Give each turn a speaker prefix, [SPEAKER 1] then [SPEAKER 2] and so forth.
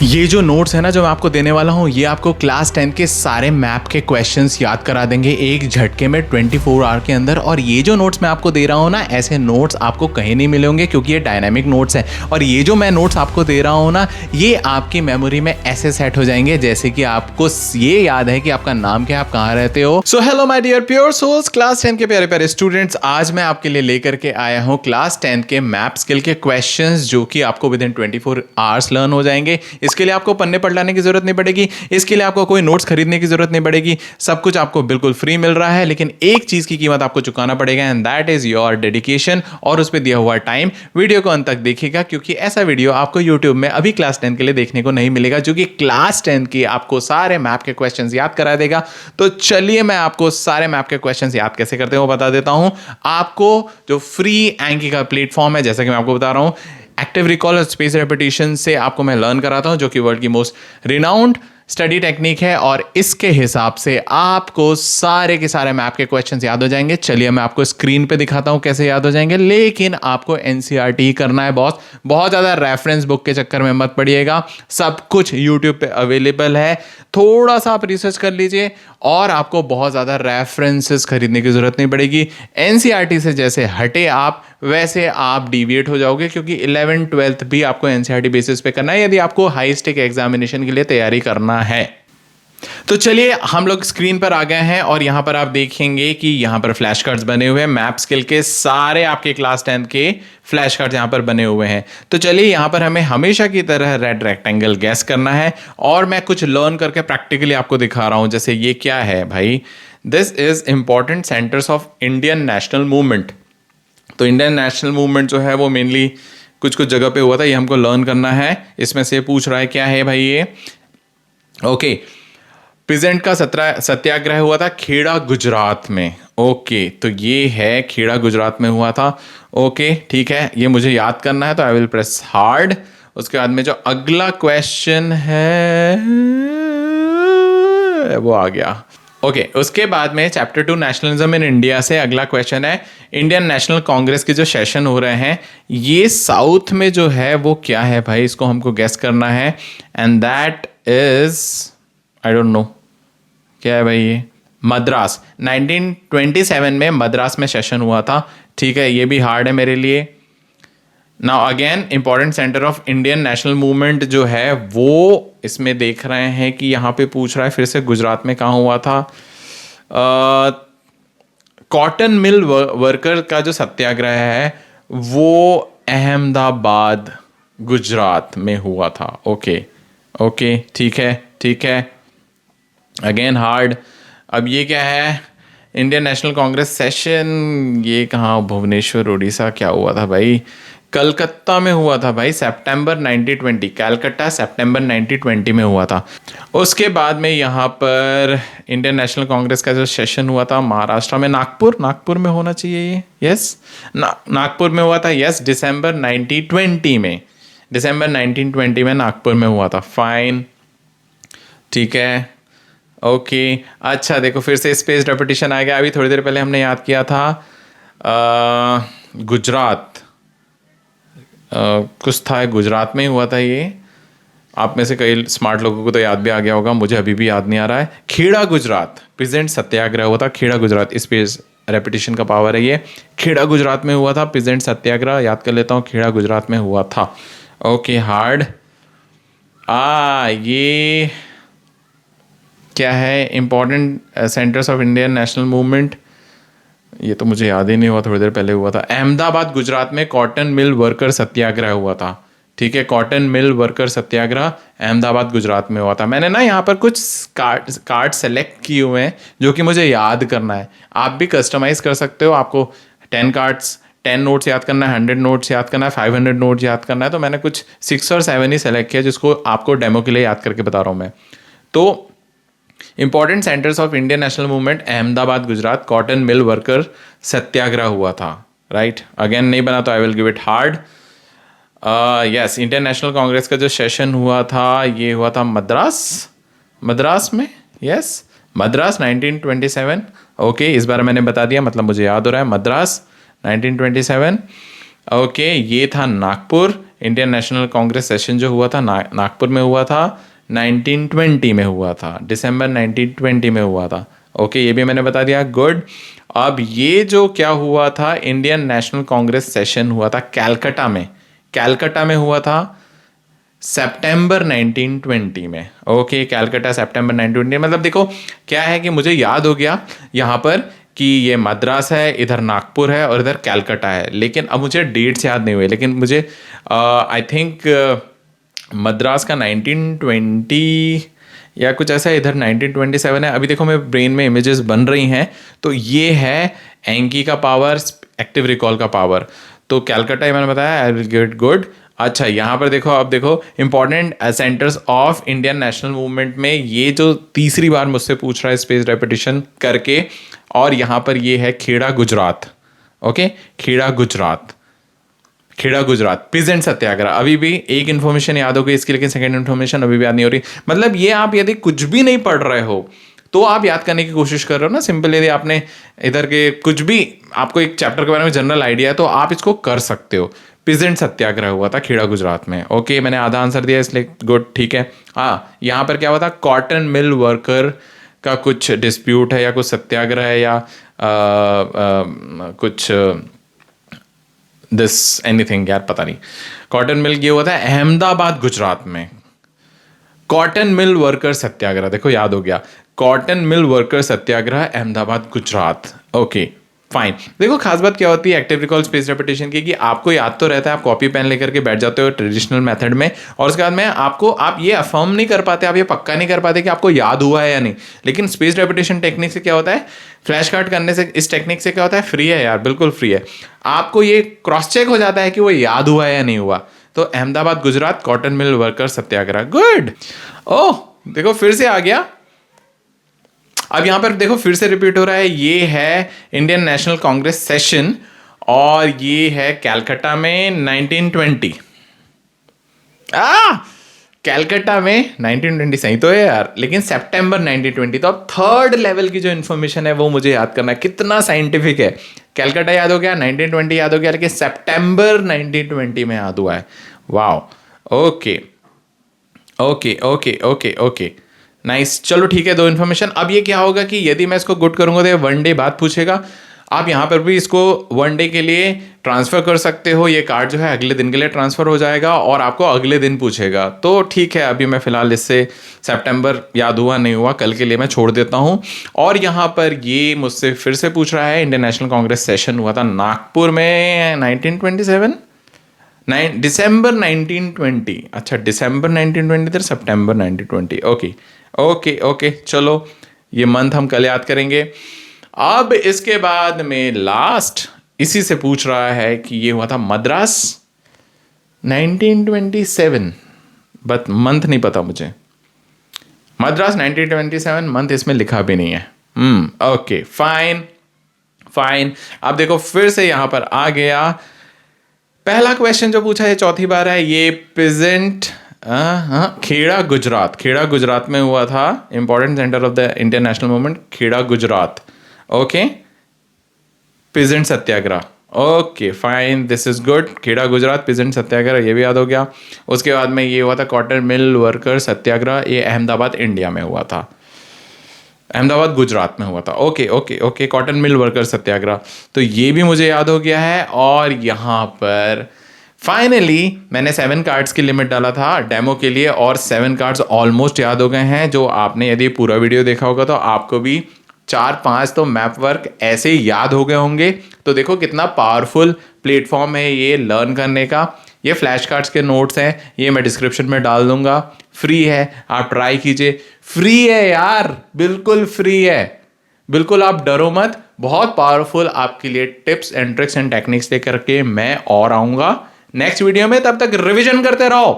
[SPEAKER 1] ये जो नोट्स है ना जो मैं आपको देने वाला हूँ, ये आपको क्लास 10 के सारे मैप के क्वेश्चंस याद करा देंगे एक झटके में 24 आवर के अंदर। और ये जो नोट्स मैं आपको दे रहा हूँ ना, ऐसे नोट्स आपको कहीं नहीं मिलेंगे क्योंकि ये डायनामिक नोट्स हैं। और ये जो मैं नोट्स आपको दे रहा हूँ ना, ये आपकी मेमोरी में ऐसे सेट हो जाएंगे जैसे कि आपको ये याद है कि आपका नाम क्या है, आप कहाँ रहते हो। So hello my dear pure souls, class 10 के प्यारे प्यारे स्टूडेंट्स, आज मैं आपके लिए लेकर के आया हूँ क्लास 10 के मैप स्किल के क्वेश्चंस जो कि आपको विद इन 24 आवर्स लर्न हो जाएंगे। इसके लिए आपको पन्ने पर लाने की जरूरत नहीं पड़ेगी, इसके लिए आपको कोई नोट्स खरीदने की जरूरत नहीं पड़ेगी, सब कुछ आपको बिल्कुल फ्री मिल रहा है। लेकिन एक चीज की कीमत आपको चुकाना पड़ेगा and that is your dedication और उस पर दिया हुआ टाइम। वीडियो को अंत तक देखिएगा क्योंकि ऐसा वीडियो आपको यूट्यूब में अभी क्लास 10 के लिए देखने को नहीं मिलेगा जो कि क्लास 10 की आपको सारे मैप के क्वेश्चंस याद करा देगा। तो चलिए मैं आपको सारे मैप के क्वेश्चंस याद कैसे करते हैं वो बता देता हूं। आपको जो फ्री एंकी का प्लेटफॉर्म है, जैसा कि मैं आपको बता रहा हूं, एक्टिव रिकॉल और स्पेस रेपिटेशन से आपको मैं लर्न कराता हूं, जो कि वर्ल्ड की मोस्ट रिनाउंड स्टडी टेक्निक है। और इसके हिसाब से आपको सारे के सारे मैप के क्वेश्चंस याद हो जाएंगे। चलिए मैं आपको स्क्रीन पे दिखाता हूं कैसे याद हो जाएंगे, लेकिन आपको एनसीईआरटी करना है बॉस। बहुत ज़्यादा रेफरेंस बुक के चक्कर में मत पड़िएगा, सब कुछ यूट्यूब पे अवेलेबल है। थोड़ा सा आप रिसर्च कर लीजिए और आपको बहुत ज़्यादा रेफरेंसेस खरीदने की ज़रूरत नहीं पड़ेगी। एनसीईआरटी से जैसे हटे आप वैसे आप डिविएट हो जाओगे, क्योंकि 11th 12th भी आपको एनसीईआरटी बेसिस पे करना है यदि आपको हाई स्टेक एग्जामिनेशन के लिए तैयारी करना है। तो चलिए हम लोग स्क्रीन पर आ गए हैं और यहां पर आप देखेंगे कि यहां पर फ्लैश कार्ड्स बने हुए हैं। मैप स्किल के सारे आपके क्लास 10 के फ्लैश कार्ड्स यहां पर बने हुए हैं। तो चलिए यहां पर हमें हमेशा की तरह रेड रेक्टेंगल गैस करना है और मैं कुछ लर्न करके प्रैक्टिकली आपको दिखा रहा हूं। जैसे ये क्या है भाई, this is important centres of Indian national movement. तो इंडियन नेशनल मूवमेंट जो है वो मेनली कुछ कुछ जगह पे हुआ था, ये हमको लर्न करना है। इसमें से पूछ रहा है क्या है भाई ये, ओके, प्रेजेंट का सत्याग्रह हुआ था खेड़ा गुजरात में। ओके, तो ये है खेड़ा गुजरात में हुआ था। ओके ठीक है, ये मुझे याद करना है तो आई विल प्रेस हार्ड। उसके बाद में जो अगला क्वेश्चन है वो आ गया। ओके, उसके बाद में चैप्टर 2 नेशनलिज्म इन इंडिया से अगला क्वेश्चन है, इंडियन नेशनल कांग्रेस के जो सेशन हो रहे हैं ये साउथ में जो है वो क्या है भाई, इसको हमको गेस करना है and that is I don't know क्या है भाई ये, मद्रास। 1927 में मद्रास में सेशन हुआ था। ठीक है, ये भी हार्ड है मेरे लिए। Now again important centre of Indian national movement जो है वो इसमें देख रहे हैं कि यहाँ पे पूछ रहा है फिर से गुजरात में कहाँ हुआ था। कॉटन मिल वर्कर का जो सत्याग्रह है वो अहमदाबाद गुजरात में हुआ था। ओके ओके ठीक है ठीक है, अगेन हार्ड। अब ये क्या है, इंडियन नेशनल कांग्रेस सेशन, ये कहाँ, भुवनेश्वर उड़ीसा क्या हुआ था भाई, कलकत्ता में हुआ था भाई, सितंबर 1920, कलकत्ता सितंबर 1920 में हुआ था। उसके बाद में यहाँ पर इंडियन नेशनल कांग्रेस का जो सेशन हुआ था महाराष्ट्र में, नागपुर में होना चाहिए ये, यस नागपुर में हुआ था, यस दिसंबर 1920 में, दिसंबर 1920 में नागपुर में हुआ था। फाइन ठीक है ओके। अच्छा देखो फिर से स्पेस रेपिटेशन आ गया। अभी थोड़ी देर पहले हमने याद किया था गुजरात, कुछ था गुजरात में ही हुआ था ये। आप में से कई स्मार्ट लोगों को तो याद भी आ गया होगा, मुझे अभी भी याद नहीं आ रहा है। खेड़ा गुजरात प्रेजेंट सत्याग्रह हुआ था, खेड़ा गुजरात, स्पेस रेपिटेशन का पावर है ये। खेड़ा गुजरात में हुआ था प्रेजेंट सत्याग्रह, याद कर लेता हूँ, खेड़ा गुजरात में हुआ था। Okay hard. ये क्या है, important centres of Indian national movement, ये तो मुझे याद ही नहीं हुआ, थोड़ी देर पहले हुआ था। अहमदाबाद गुजरात में कॉटन मिल वर्कर सत्याग्रह हुआ था। ठीक है, cotton mill worker satyagraha Ahmedabad Gujarat में हुआ था। मैंने ना यहाँ पर कुछ कार्ड सेलेक्ट किए हुए हैं जो कि मुझे याद करना है। आप भी कस्टमाइज कर सकते हो, आपको 10 कार्ड्स 10 नोट्स याद करना है, 100 नोट्स याद करना है, 500 नोट्स याद करना है। तो मैंने कुछ 6 और 7 ही सेलेक्ट किया जिसको आपको डेमो के लिए याद करके बता रहा हूँ मैं। तो important centres of Indian national movement, Ahmedabad Gujarat, cotton mill worker satyagraha हुआ था। राइट, अगेन नहीं बना तो I will give it hard. Yes, Indian National Congress का जो सेशन हुआ था ये हुआ था मद्रास में, यस मद्रास 1927। ओके, इस बार मैंने बता दिया, मतलब मुझे याद हो रहा है, मद्रास 1927। ओके, ये था Nagpur Indian National Congress session जो हुआ था नागपुर में हुआ था, 1920 में हुआ था, दिसंबर 1920 में हुआ था। ओके, ये भी मैंने बता दिया, गुड। अब ये जो क्या हुआ था, इंडियन नेशनल कांग्रेस सेशन हुआ था कैलकाटा में, कैलकाटा में हुआ था सितंबर 1920 में। ओके, कैलकाटा सितंबर 1920। मतलब देखो क्या है कि मुझे याद हो गया यहाँ पर कि ये मद्रास है, इधर नागपुर है और इधर कैलकाटा है, लेकिन अब मुझे डेट्स याद नहीं हुए। लेकिन मुझे आई थिंक मद्रास का 1920 या कुछ ऐसा, इधर 1927 है। अभी देखो मेरे ब्रेन में इमेजेस बन रही हैं, तो ये है एंकी का पावर, एक्टिव रिकॉल का पावर। तो कैलकाटा ही मैंने बताया, आई विल गेट गुड। अच्छा, यहाँ पर देखो, अब देखो important centres of Indian national movement में, ये जो तीसरी बार मुझसे पूछ रहा है स्पेस रेपिटेशन करके, और यहाँ पर ये है खेड़ा गुजरात। ओके, खेड़ा गुजरात, खेड़ा गुजरात, पिजेंट सत्याग्रह। अभी भी एक इन्फॉर्मेशन याद हो गई इसकी, लेकिन सेकंड इन्फॉर्मेशन अभी भी याद नहीं हो रही। मतलब ये आप यदि कुछ भी नहीं पढ़ रहे हो तो आप याद करने की कोशिश कर रहे हो ना, सिंपल। यदि आपने इधर के कुछ भी, आपको एक चैप्टर के बारे में जनरल आइडिया है तो आप इसको कर सकते हो। पिजेंट सत्याग्रह हुआ था खेड़ा गुजरात में। ओके, मैंने आधा आंसर दिया इसलिए गुड, ठीक है। हाँ, यहाँ पर क्या हुआ था, कॉटन मिल वर्कर का कुछ डिस्प्यूट है या कुछ सत्याग्रह है या कुछ दिस एनीथिंग, यार पता नहीं। कॉटन मिल ये हुआ था अहमदाबाद गुजरात में, कॉटन मिल वर्कर सत्याग्रह। देखो याद हो गया, cotton mill worker satyagraha Ahmedabad Gujarat. Okay fine. देखो खास बात क्या होती है एक्टिव रिकॉल स्पेस रेपिटेशन की, कि आपको याद तो रहता है, आप कॉपी पेन लेकर के बैठ जाते हो ट्रेडिशनल मेथड में, और उसके बाद में आप ये अफर्म नहीं कर पाते, आप ये पक्का नहीं कर पाते कि आपको याद हुआ है या नहीं। लेकिन स्पेस रेपिटेशन टेक्निक से क्या होता है, फ्लैश कार्ड करने से, इस टेक्निक से क्या होता है, फ्री है यार, बिल्कुल फ्री है। आपको ये क्रॉस चेक हो जाता है कि वो याद हुआ है या नहीं हुआ। तो Ahmedabad Gujarat cotton mill worker satyagraha, good. Oh देखो फिर से आ गया। अब यहां पर देखो फिर से रिपीट हो रहा है, ये है इंडियन नेशनल कांग्रेस सेशन और ये है कैलकाटा में 1920। कैलकाटा में 1920 सही तो है यार, लेकिन सितंबर 1920। तो अब थर्ड लेवल की जो इन्फॉर्मेशन है वो मुझे याद करना है, कितना साइंटिफिक है। कैलकाटा याद हो गया, 1920 याद हो गया, लेकिन सितंबर 1920 में याद हुआ है। Wow, okay okay okay okay okay, nice. चलो ठीक है, दो इन्फॉर्मेशन। अब ये क्या होगा कि यदि मैं इसको गुड करूंगा तो ये 1 डे बाद पूछेगा। आप यहाँ पर भी इसको 1 डे के लिए ट्रांसफर कर सकते हो, ये कार्ड जो है अगले दिन के लिए ट्रांसफर हो जाएगा और आपको अगले दिन पूछेगा। तो ठीक है, अभी मैं फिलहाल इससे सितंबर याद हुआ नहीं हुआ कल के लिए मैं छोड़ देता हूँ। और यहाँ पर ये मुझसे फिर से पूछ रहा है, इंडियन नेशनल कांग्रेस सेशन हुआ था नागपुर में 1927, दिसंबर 1920। अच्छा, दिसंबर 1920 इधर सितंबर 1920। ओके ओके ओके, चलो ये मंथ हम कल याद करेंगे। अब इसके बाद में लास्ट इसी से पूछ रहा है कि ये हुआ था मद्रास 1927, बट मंथ नहीं पता मुझे। मद्रास 1927, मंथ इसमें लिखा भी नहीं है। Okay fine fine. अब देखो फिर से यहां पर आ गया पहला क्वेश्चन जो पूछा है, चौथी बार है ये, पिजेंट खेड़ा गुजरात, खेड़ा गुजरात में हुआ था, important centre of the Indian national movement Kheda Gujarat. Okay, peasant satyagraha. Okay fine, this is good. Kheda Gujarat peasant satyagraha, ये भी याद हो गया। उसके बाद में ये हुआ था कॉटन मिल वर्कर सत्याग्रह, ये अहमदाबाद इंडिया में हुआ था, अहमदाबाद गुजरात में हुआ था। Okay okay okay, cotton mill worker satyagraha, तो ये भी मुझे याद हो गया है। और यहाँ पर फाइनली मैंने 7 कार्ड्स की लिमिट डाला था डेमो के लिए, और 7 कार्ड्स ऑलमोस्ट याद हो गए हैं। जो आपने यदि पूरा वीडियो देखा होगा तो आपको भी 4-5 तो मैप वर्क ऐसे ही याद हो गए होंगे। तो देखो कितना पावरफुल प्लेटफॉर्म है ये लर्न करने का। ये फ्लैश कार्ड्स के नोट्स हैं, ये मैं डिस्क्रिप्शन में डाल दूंगा, फ्री है, आप ट्राई कीजिए। फ्री है यार, बिल्कुल फ्री है, बिल्कुल आप डरो मत। बहुत पावरफुल आपके लिए tips and tricks and techniques लेकर के मैं और आऊंगा नेक्स्ट वीडियो में। तब तक रिवीजन करते रहो।